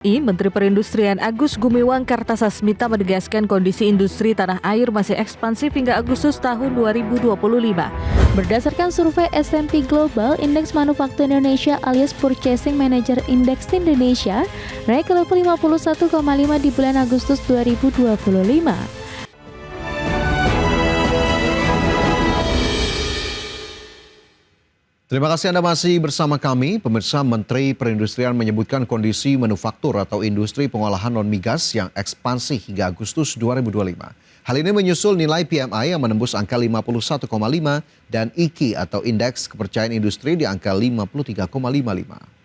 Menteri Perindustrian Agus Gumiwang Kartasasmita menegaskan kondisi industri tanah air masih ekspansif hingga Agustus tahun 2025. Berdasarkan survei S&P Global, Indeks Manufaktur Indonesia alias Purchasing Manager Index Indonesia naik ke level 51,5 di bulan Agustus 2025. Terima kasih Anda masih bersama kami. Pemirsa, Menteri Perindustrian menyebutkan kondisi manufaktur atau industri pengolahan non-migas yang ekspansif hingga Agustus 2025. Hal ini menyusul nilai PMI yang menembus angka 51,5 dan IKI atau Indeks Kepercayaan Industri di angka 53,55.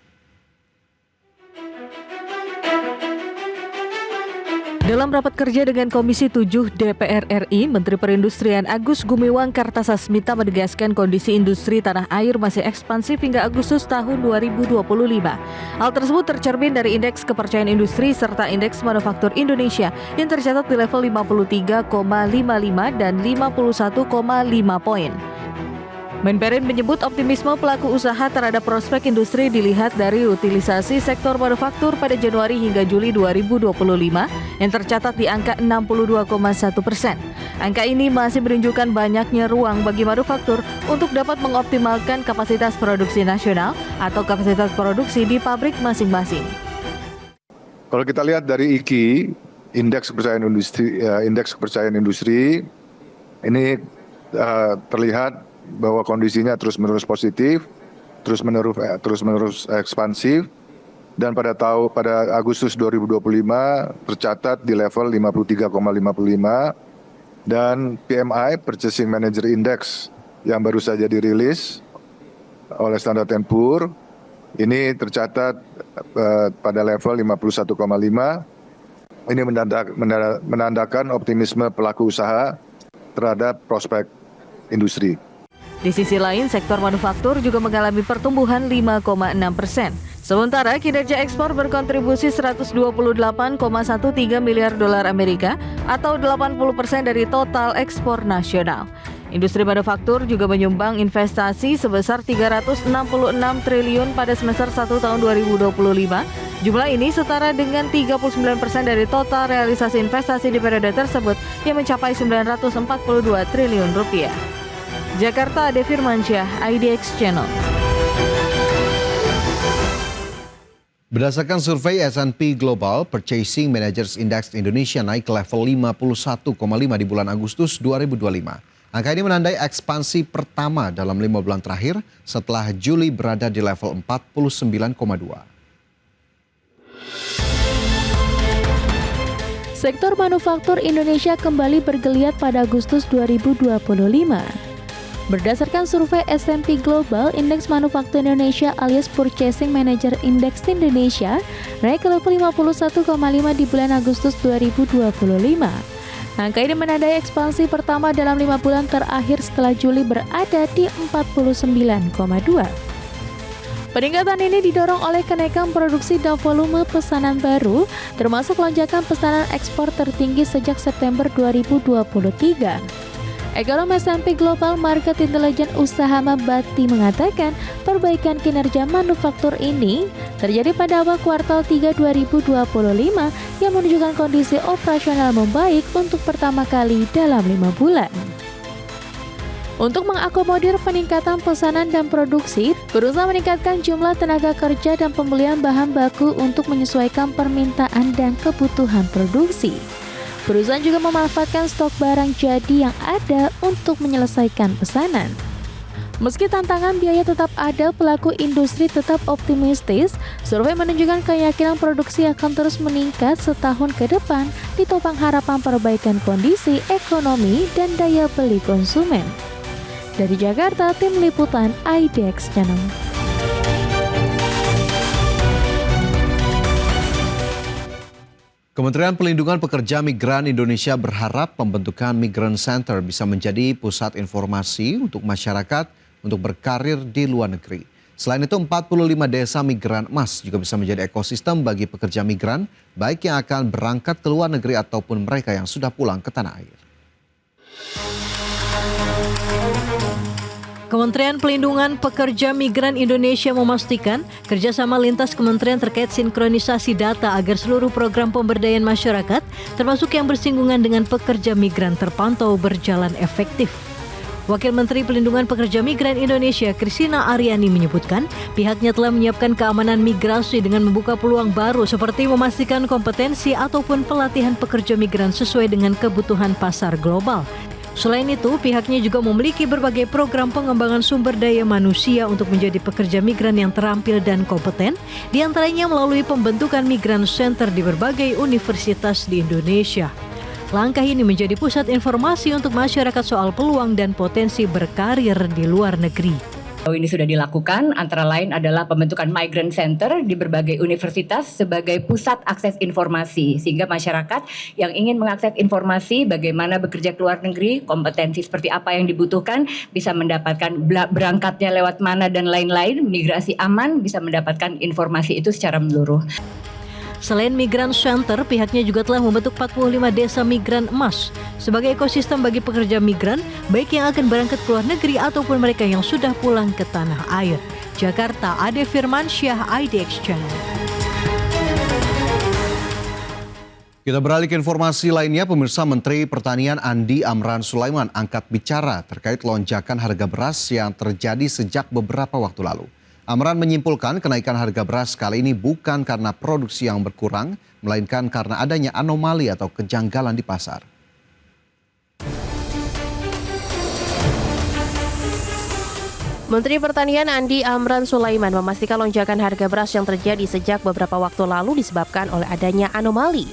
Dalam rapat kerja dengan Komisi 7 DPR RI, Menteri Perindustrian Agus Gumiwang Kartasasmita menegaskan kondisi industri tanah air masih ekspansif hingga Agustus tahun 2025. Hal tersebut tercermin dari Indeks Kepercayaan Industri serta Indeks Manufaktur Indonesia yang tercatat di level 53,55 dan 51,5 poin. Menperin menyebut optimisme pelaku usaha terhadap prospek industri dilihat dari utilisasi sektor manufaktur pada Januari hingga Juli 2025 yang tercatat di angka 62,1%. Angka ini masih menunjukkan banyaknya ruang bagi manufaktur untuk dapat mengoptimalkan kapasitas produksi nasional atau kapasitas produksi di pabrik masing-masing. Kalau kita lihat dari IKI, Indeks Kepercayaan Industri, ini terlihat bahwa kondisinya terus-menerus positif, terus-menerus ekspansif, dan pada Agustus 2025 tercatat di level 53,55 dan PMI Purchasing Manager Index yang baru saja dirilis oleh Standard & Poor's ini tercatat pada level 51,5. Ini menandakan optimisme pelaku usaha terhadap prospek industri. Di sisi lain, sektor manufaktur juga mengalami pertumbuhan 5,6%. Sementara kinerja ekspor berkontribusi 128,13 miliar dolar Amerika atau 80% dari total ekspor nasional. Industri manufaktur juga menyumbang investasi sebesar 366 triliun pada semester 1 tahun 2025. Jumlah ini setara dengan 39% dari total realisasi investasi di periode tersebut yang mencapai 942 triliun rupiah. Jakarta, Ade Firmansyah, IDX Channel. Berdasarkan survei S&P Global, Purchasing Managers Index Indonesia naik ke level 51,5 di bulan Agustus 2025. Angka ini menandai ekspansi pertama dalam 5 bulan terakhir setelah Juli berada di level 49,2. Sektor manufaktur Indonesia kembali bergeliat pada Agustus 2025. Berdasarkan survei S&P Global, Indeks Manufaktur Indonesia alias Purchasing Manager Index Indonesia naik ke level 51,5 di bulan Agustus 2025. Angka ini menandai ekspansi pertama dalam 5 bulan terakhir setelah Juli berada di 49,2. Peningkatan ini didorong oleh kenaikan produksi dan volume pesanan baru, termasuk lonjakan pesanan ekspor tertinggi sejak September 2023. Ekonom S&P Global Market Intelligence Usahama Bati mengatakan perbaikan kinerja manufaktur ini terjadi pada awal kuartal 3 2025 yang menunjukkan kondisi operasional membaik untuk pertama kali dalam 5 bulan. Untuk mengakomodir peningkatan pesanan dan produksi, berusaha meningkatkan jumlah tenaga kerja dan pembelian bahan baku untuk menyesuaikan permintaan dan kebutuhan produksi. Perusahaan juga memanfaatkan stok barang jadi yang ada untuk menyelesaikan pesanan. Meski tantangan biaya tetap ada, pelaku industri tetap optimistis. Survei menunjukkan keyakinan produksi akan terus meningkat setahun ke depan, ditopang harapan perbaikan kondisi ekonomi dan daya beli konsumen. Dari Jakarta, Tim Liputan IDX Channel. Kementerian Pelindungan Pekerja Migran Indonesia berharap pembentukan Migrant Center bisa menjadi pusat informasi untuk masyarakat untuk berkarir di luar negeri. Selain itu, 45 desa migran emas juga bisa menjadi ekosistem bagi pekerja migran, baik yang akan berangkat ke luar negeri ataupun mereka yang sudah pulang ke tanah air. Kementerian Pelindungan Pekerja Migran Indonesia memastikan kerjasama lintas kementerian terkait sinkronisasi data agar seluruh program pemberdayaan masyarakat, termasuk yang bersinggungan dengan pekerja migran, terpantau berjalan efektif. Wakil Menteri Pelindungan Pekerja Migran Indonesia, Kristina Aryani menyebutkan, pihaknya telah menyiapkan keamanan migrasi dengan membuka peluang baru seperti memastikan kompetensi ataupun pelatihan pekerja migran sesuai dengan kebutuhan pasar global. Selain itu, pihaknya juga memiliki berbagai program pengembangan sumber daya manusia untuk menjadi pekerja migran yang terampil dan kompeten, diantaranya melalui pembentukan Migran Center di berbagai universitas di Indonesia. Langkah ini menjadi pusat informasi untuk masyarakat soal peluang dan potensi berkarir di luar negeri. Ini sudah dilakukan, antara lain adalah pembentukan Migrant Center di berbagai universitas sebagai pusat akses informasi. Sehingga masyarakat yang ingin mengakses informasi bagaimana bekerja ke luar negeri, kompetensi seperti apa yang dibutuhkan, bisa mendapatkan berangkatnya lewat mana dan lain-lain, migrasi aman, bisa mendapatkan informasi itu secara menyeluruh. Selain Migran Center, pihaknya juga telah membentuk 45 desa migran emas sebagai ekosistem bagi pekerja migran, baik yang akan berangkat ke luar negeri ataupun mereka yang sudah pulang ke tanah air. Jakarta, Ade Firmansyah, IDX Channel. Kita beralih ke informasi lainnya, pemirsa. Menteri Pertanian Andi Amran Sulaiman angkat bicara terkait lonjakan harga beras yang terjadi sejak beberapa waktu lalu. Amran menyimpulkan kenaikan harga beras kali ini bukan karena produksi yang berkurang, melainkan karena adanya anomali atau kejanggalan di pasar. Menteri Pertanian Andi Amran Sulaiman memastikan lonjakan harga beras yang terjadi sejak beberapa waktu lalu disebabkan oleh adanya anomali.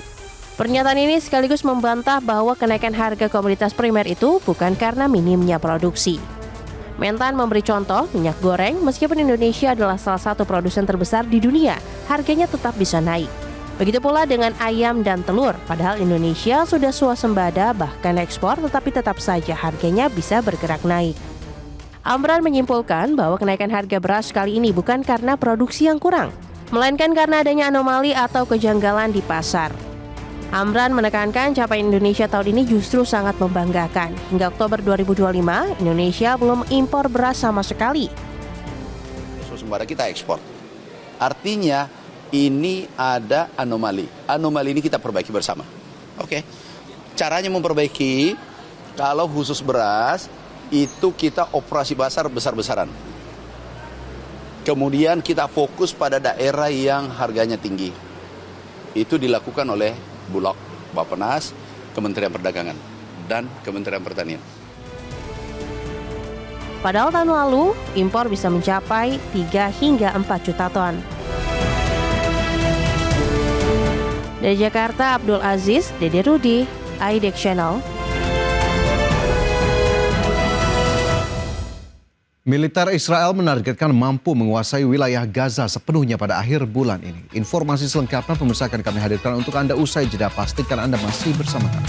Pernyataan ini sekaligus membantah bahwa kenaikan harga komoditas primer itu bukan karena minimnya produksi. Mentan memberi contoh, minyak goreng meskipun Indonesia adalah salah satu produsen terbesar di dunia, harganya tetap bisa naik. Begitu pula dengan ayam dan telur, padahal Indonesia sudah swasembada bahkan ekspor, tetapi tetap saja harganya bisa bergerak naik. Amran menyimpulkan bahwa kenaikan harga beras kali ini bukan karena produksi yang kurang, melainkan karena adanya anomali atau kejanggalan di pasar. Amran menekankan capaian Indonesia tahun ini justru sangat membanggakan. Hingga Oktober 2025, Indonesia belum impor beras sama sekali. Swasembada kita ekspor. Artinya ini ada anomali. Anomali ini kita perbaiki bersama. Oke. Caranya memperbaiki, kalau khusus beras, itu kita operasi pasar besar-besaran. Kemudian kita fokus pada daerah yang harganya tinggi. Itu dilakukan oleh Bulog, Bappenas, Kementerian Perdagangan, dan Kementerian Pertanian. Padahal tahun lalu, impor bisa mencapai 3 hingga 4 juta ton. Dari Jakarta, Abdul Aziz, Dede Rudi, IDX Channel. Militer Israel menargetkan mampu menguasai wilayah Gaza sepenuhnya pada akhir bulan ini. Informasi selengkapnya pemirsa akan kami hadirkan untuk Anda usai jeda. Pastikan Anda masih bersama kami.